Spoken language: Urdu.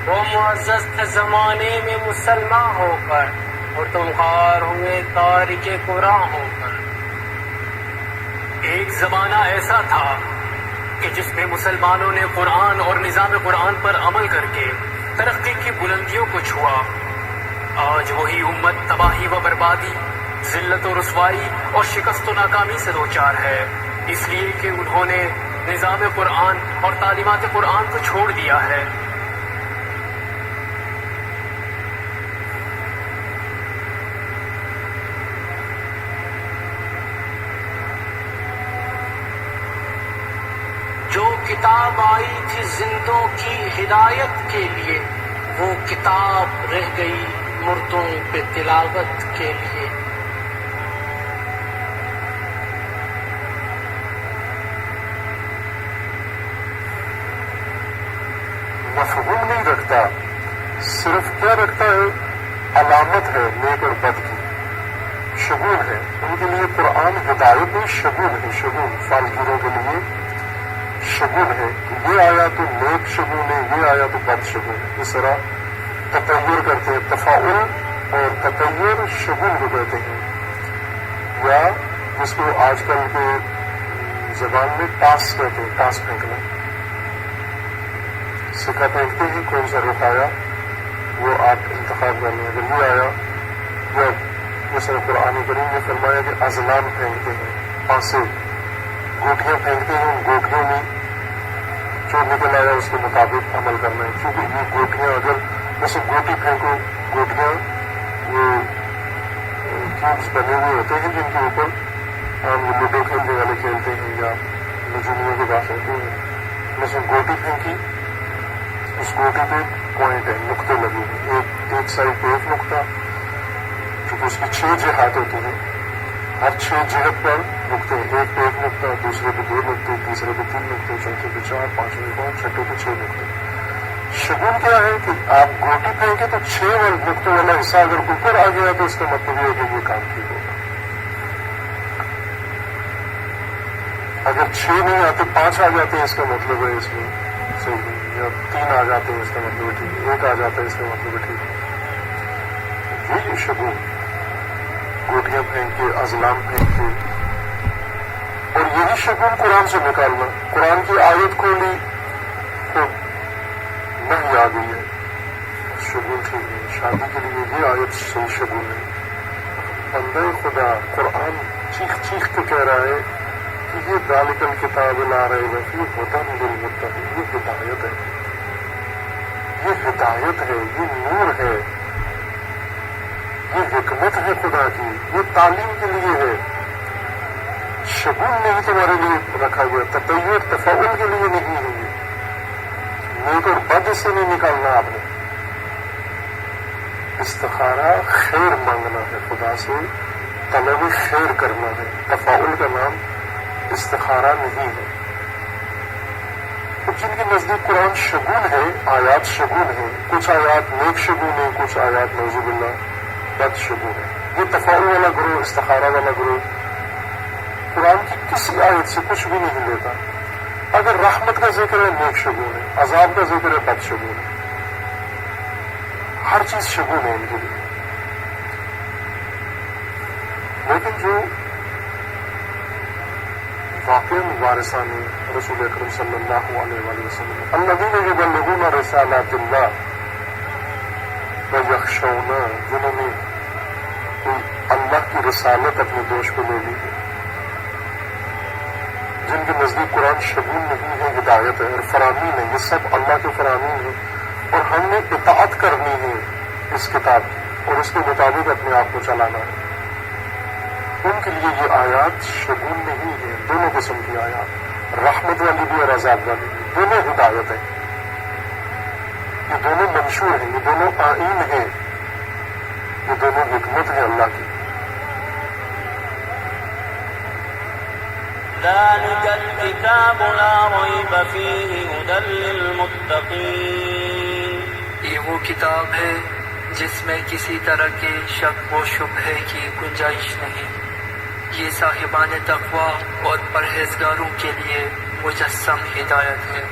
وہ معزز تھے زمانے میں مسلمان ہو کر اور تم خوار ہوئے تارک قرآن ہو کر۔ ایک زمانہ ایسا تھا کہ جس میں مسلمانوں نے قرآن اور نظام قرآن پر عمل کر کے ترقی کی بلندیوں کو چھوا۔ آج وہی امت تباہی و بربادی، ذلت و رسوائی اور شکست و ناکامی سے دوچار ہے، اس لیے کہ انہوں نے نظام قرآن اور تعلیمات قرآن کو چھوڑ دیا ہے۔ جو کتاب آئی تھی زندوں کی ہدایت کے لیے، وہ کتاب رہ گئی مردوں پہ تلاوت کے لیے۔ مفہوم نہیں رکھتا، صرف کیا رکھتا ہے؟ علامت ہے نیک اور بد کی، شگون ہے۔ ان کے لیے قرآن ہدایت نہیں، شگون ہے، شگون فالگیروں کے لیے شگون ہے کہ یہ آیا تو نیک شگون ہے، یہ آیا تو بد شگون ہے۔ اس طرح تطیر کرتے ہیں، تفاعل اور تطیر شگون کو کہتے ہیں، یا جس کو آج کل کے زبان میں ٹاس کہتے ہیں، ٹاس پھینکنا۔ سکہ پھینکتے ہیں، کون سا رخ آیا وہ آپ انتخاب کر لیں، اگر یہ آیا، یا جیسے قرآن کریم نے فرمایا کہ ازلام پھینکتے ہیں، پانسے گوٹیاں پھینکتے ہیں، ان گوٹیوں میں جو نکل آیا اس کے مطابق عمل کرنا ہے، کیونکہ یہ گوٹیاں اگر جیسے گوٹی پھینکو، گوٹیاں وہ کیوبس بنے ہوئے ہوتے ہیں جن کے اوپر ہم لوڈو کھیلنے والے کھیلتے ہیں یا نجومیوں کے پاس ہوتے ہیں، مثلا گوٹی پھینکی، اس گوٹی پہ پوائنٹ ہے، نقطے لگے ہوئے، ایک سائڈ پہ ایک نقطہ، چونکہ اس کی 6 جہات ہوتی ہیں، ہر 6 جہت پر نقطے، ایک پہ ایک نقطہ، دوسرے پہ 2 نقطے، تیسرے پہ 3 نقطے، چوتھے پہ 4، پانچویں 5، چھٹے پہ 6 نقطے۔ شگون کیا ہے کہ آپ گوٹی پھینکے تو 6 نقطوں والا حصہ اگر اوپر آ گیا تو اس کا مطلب یہ ہے کہ یہ کام ٹھیک ہوگا۔ اگر 6 نہیں آتے، 5 آ جاتے ہیں، اس کا مطلب ہے اس میں صحیح ہے، یا 3 آ جاتے ہیں اس کا مطلب ہے ٹھیک ہے، 1 آ جاتا ہے اس کا مطلب ہے ٹھیک ہے۔ یہی شگون، گوٹیاں پھینک کے، ازلام پھینک کے، اور یہی شگون قرآن سے نکالنا۔ قرآن کی آیت کھولی تو نہیں آ گئی ہے، شگون ٹھیک ہے، شادی کے لیے یہ آیت صحیح شگون ہے۔ بندہ خدا قرآن چیخ چیخ کے کہہ رہا ہے کہ یہ ذالک الکتاب لا ریب فیہ ھدی للمتقین، یہ ہدایت ہے، یہ ہدایت ہے، یہ نور ہے، یہ حکمت ہے خدا کی، یہ تعلیم کے لیے ہے۔ شگون نہیں تمہارے لیے رکھا گیا، تطیر تفاعل کے لیے نہیں ہے، یہ نیک اور بد سے نہیں نکالنا آپ نے۔ استخارہ خیر مانگنا ہے خدا سے، طلب خیر کرنا ہے، تفاعل کا نام استخارہ نہیں ہے۔ جن کے نزدیک قرآن شگون ہے، آیات شگون ہے، کچھ آیات نیک شگون ہے، کچھ آیات نعوذ باللہ بد شگون ہے، یہ تفاعل والا گروہ، استخارہ والا گروہ قرآن کی کسی آیت سے کچھ بھی نہیں لیتا۔ اگر رحمت کا ذکر ہے نیک شگون ہے، عذاب کا ذکر ہے بد شگون ہے، ہر چیز شگون ہے ان کے لیے۔ لیکن جو واقعی وارثان رسول اکرم صلی اللہ علیہ وآلہ وسلم، الذین یبلغون رسالات اللہ ویخشون، جنہوں نے اللہ کی رسالت اپنے دوش پہ لے لی ہے، جن کے نزدیک قرآن شگون نہیں ہے، ہدایت ہے اور فرامین ہے، یہ سب اللہ کے فرامین ہیں، اور ہم نے اطاعت کرنی ہے اس کتاب کی اور اس کے مطابق اپنے آپ کو چلانا ہے، ان کے لیے یہ آیات شگون نہیں ہے۔ دونوں قسم کی آیات، رحمت والی بھی اور عذاب والی بھی، دونوں ہدایت ہیں، یہ دونوں منشور ہیں، یہ دونوں آئین ہیں، یہ دونوں حکمت ہے اللہ کی۔ ذلك الكتاب لا ريب فيه هدى للمتقين، یہ وہ کتاب ہے جس میں کسی طرح کے شک و شبہے کی گنجائش نہیں، یہ صاحبان تقوی اور پرہیزگاروں کے لیے مجسم ہدایت ہے۔